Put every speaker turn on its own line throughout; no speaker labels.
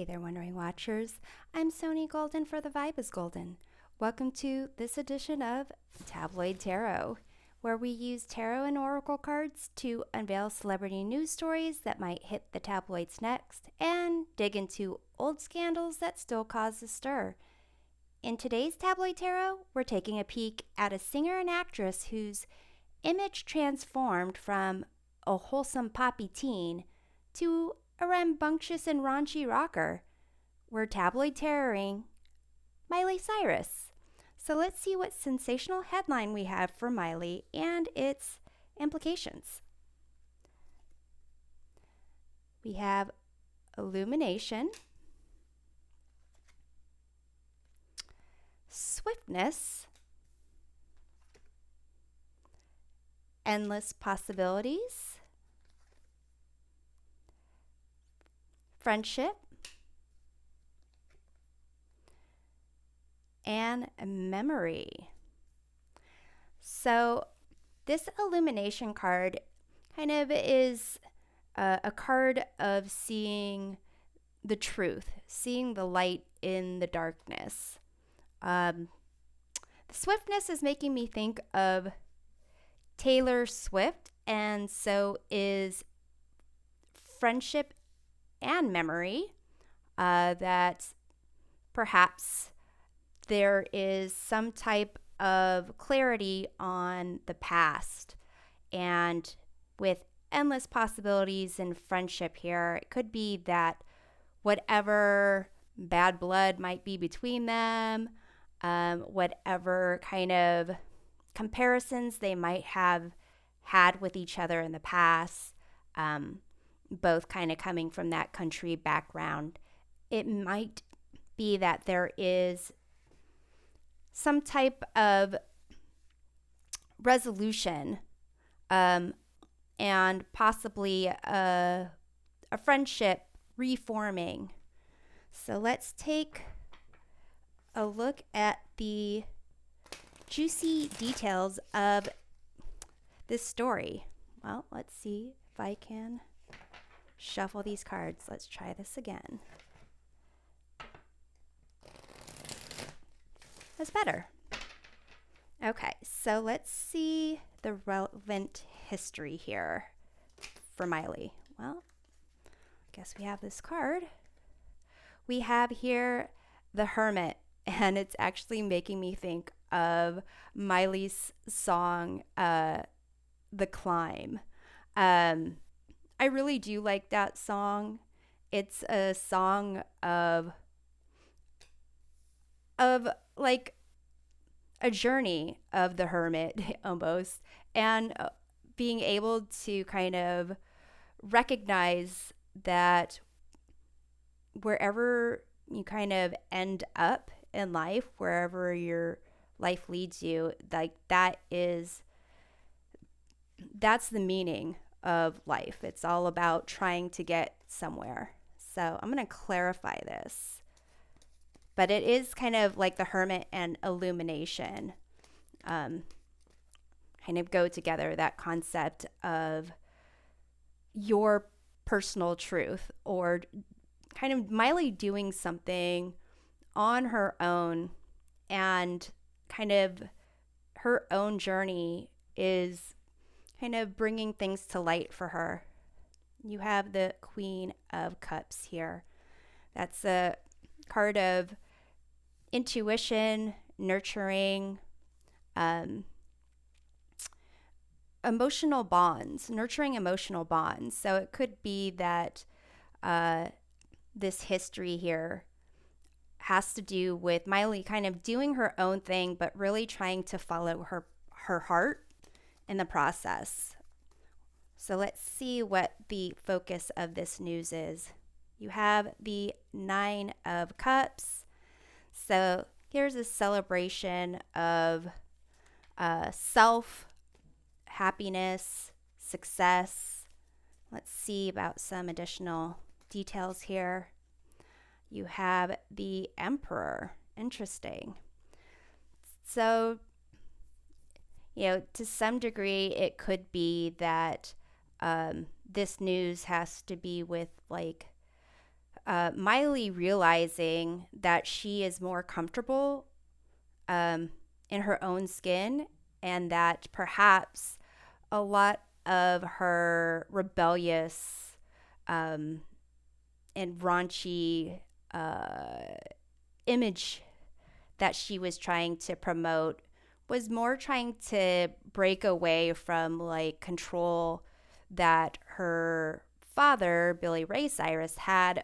Hey there, Wondering Watchers. I'm Sony Golden for The Vibe is Golden. Welcome to this edition of Tabloid Tarot, where we use tarot and oracle cards to unveil celebrity news stories that might hit the tabloids next and dig into old scandals that still cause a stir. In today's Tabloid Tarot, we're taking a peek at a singer and actress whose image transformed from a wholesome poppy teen to a rambunctious and raunchy rocker. We're tabloid terroring Miley Cyrus. So let's see what sensational headline we have for Miley and its implications. We have illumination, swiftness, endless possibilities, friendship, and memory. So this illumination card kind of is a card of seeing the truth, seeing the light in the darkness. The swiftness is making me think of Taylor Swift, and so is friendship and memory, that perhaps there is some type of clarity on the past. And with endless possibilities in friendship here, it could be that whatever bad blood might be between them, whatever kind of comparisons they might have had with each other in the past, both kind of coming from that country background, it might be that there is some type of resolution, and possibly a friendship reforming. So let's take a look at the juicy details of this story. Well, let's see if I can shuffle these cards. Let's try this again. That's better. Okay, so let's see the relevant history here for Miley. Well, I guess we have this card. We have here the Hermit, and it's actually making me think of Miley's song, The Climb. I really do like that song. It's a song of like a journey of the hermit almost, and being able to kind of recognize that wherever you kind of end up in life, wherever your life leads you, like that's the meaning of life. It's all about trying to get somewhere. So I'm going to clarify this. But it is kind of like the Hermit and illumination kind of go together, that concept of your personal truth, or kind of Miley doing something on her own, and kind of her own journey is kind of bringing things to light for her. You have the Queen of Cups here. That's a card of intuition, nurturing, emotional bonds, nurturing emotional bonds. So it could be that this history here has to do with Miley kind of doing her own thing, but really trying to follow her heart in the process. So let's see what the focus of this news is. You have the Nine of Cups. So here's a celebration of self, happiness, success. Let's see about some additional details here. You have the Emperor. Interesting. So, to some degree, it could be that this news has to be with like Miley realizing that she is more comfortable in her own skin, and that perhaps a lot of her rebellious um, and raunchy uh, image that she was trying to promote was more trying to break away from like control that her father, Billy Ray Cyrus, had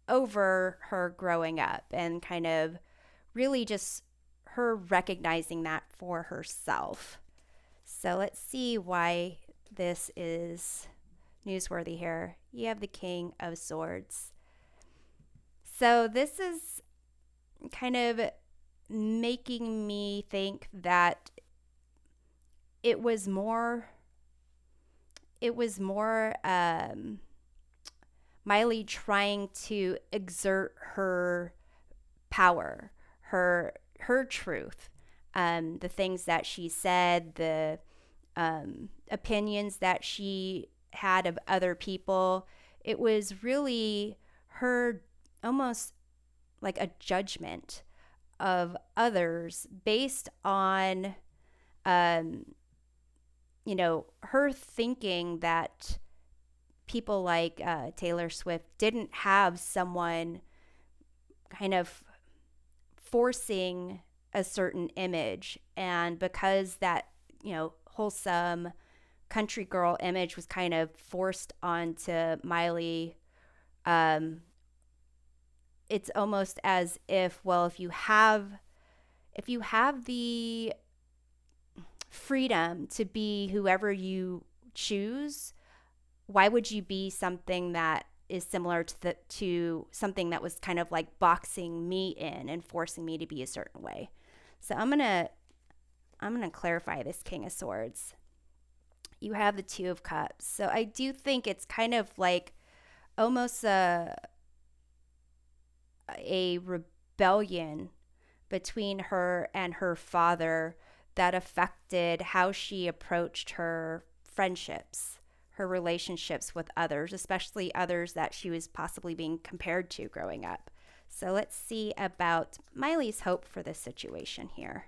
over her growing up, and kind of really just her recognizing that for herself. So let's see why this is newsworthy here. You have the King of Swords. So this is kind of making me think that it was more Miley trying to exert her power, her truth, the things that she said, the opinions that she had of other people. It was really her almost like a judgment of others based on, um, her thinking that people like Taylor Swift didn't have someone kind of forcing a certain image. And because that, wholesome country girl image was kind of forced onto Miley, um, it's almost as if, well, if you have the freedom to be whoever you choose, why would you be something that is similar to something that was kind of like boxing me in and forcing me to be a certain way? So I'm gonna clarify this King of Swords. You have the Two of Cups. So I do think it's kind of like almost a rebellion between her and her father that affected how she approached her friendships, her relationships with others, especially others that she was possibly being compared to growing up. So let's see about Miley's hope for this situation here.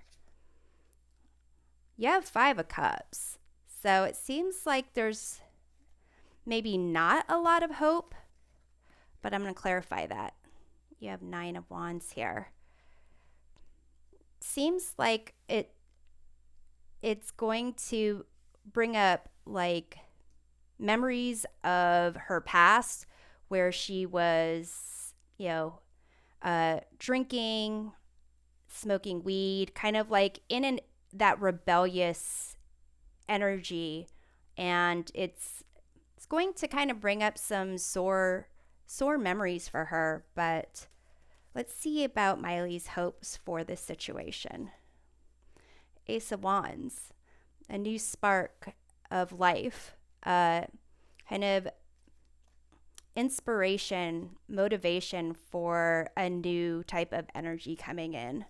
You have Five of Cups. So it seems like there's maybe not a lot of hope, but I'm going to clarify that. You have Nine of Wands here. Seems like it's going to bring up like memories of her past where she was, drinking, smoking weed, kind of like in that rebellious energy, and it's going to kind of bring up some sore memories for her. But let's see about Miley's hopes for this situation. Ace of Wands, a new spark of life, kind of inspiration, motivation for a new type of energy coming in.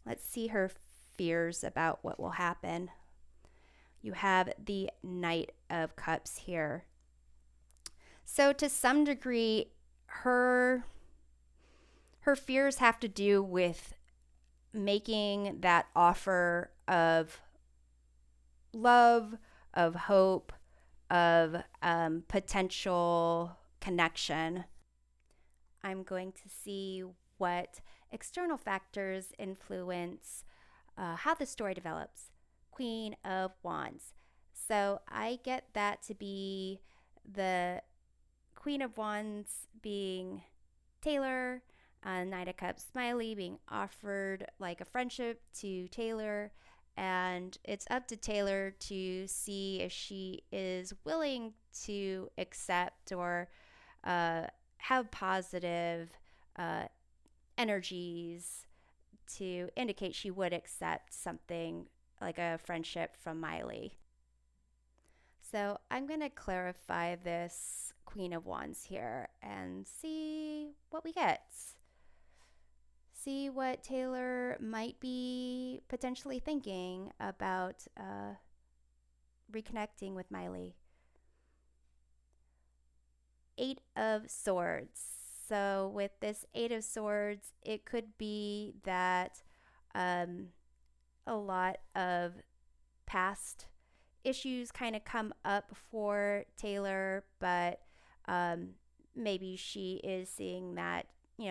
Let's see her fears about what will happen. You have the Knight of Cups here. So to some degree, her fears have to do with making that offer of love, of hope, of potential connection. I'm going to see what external factors influence how the story develops. Queen of Wands. So I get that to be the Queen of Wands being Taylor, Knight of Cups Miley being offered like a friendship to Taylor, and it's up to Taylor to see if she is willing to accept or have positive energies to indicate she would accept something like a friendship from Miley. So I'm going to clarify this Queen of Wands here and see what we get. See what Taylor might be potentially thinking about reconnecting with Miley. Eight of Swords. So with this Eight of Swords, it could be that um, a lot of past issues kind of come up for Taylor, but um, maybe she is seeing that,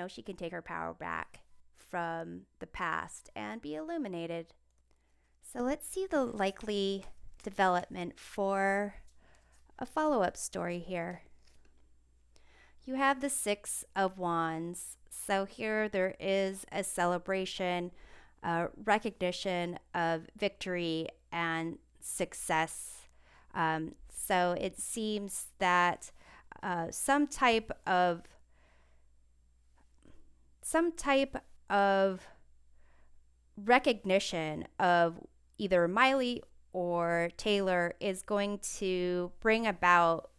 she can take her power back from the past and be illuminated. So let's see the likely development for a follow up story here. You have the Six of Wands. So here there is a celebration, recognition of victory and success. So it seems that some type of recognition of either Miley or Taylor is going to bring about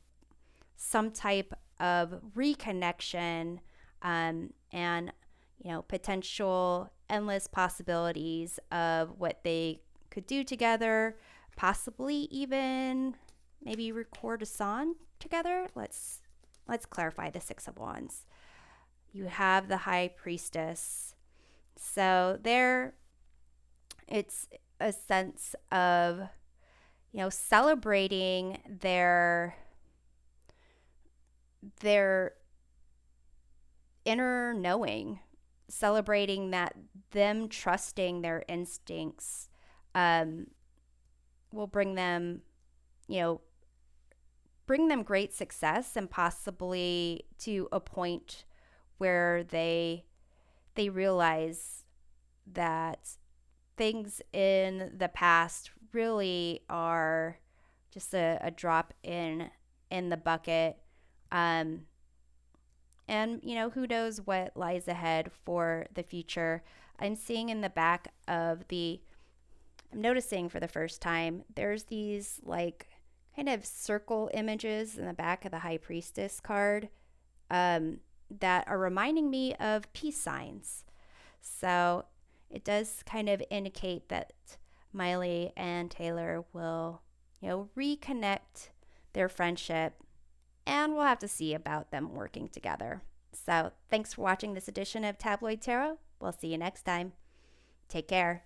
some type of reconnection, and potential endless possibilities of what they could do together, possibly even maybe record a song together. Let's clarify the Six of Wands. You have the High Priestess. So there it's a sense of celebrating their inner knowing, celebrating that them trusting their instincts will bring them great success, and possibly to a point where they realize that things in the past really are just a drop in the bucket. And who knows what lies ahead for the future. I'm seeing in the back of I'm noticing for the first time, there's these like kind of circle images in the back of the High Priestess card, that are reminding me of peace signs. So it does kind of indicate that Miley and Taylor will, reconnect their friendship, and we'll have to see about them working together. So thanks for watching this edition of Tabloid Tarot. We'll see you next time. Take care.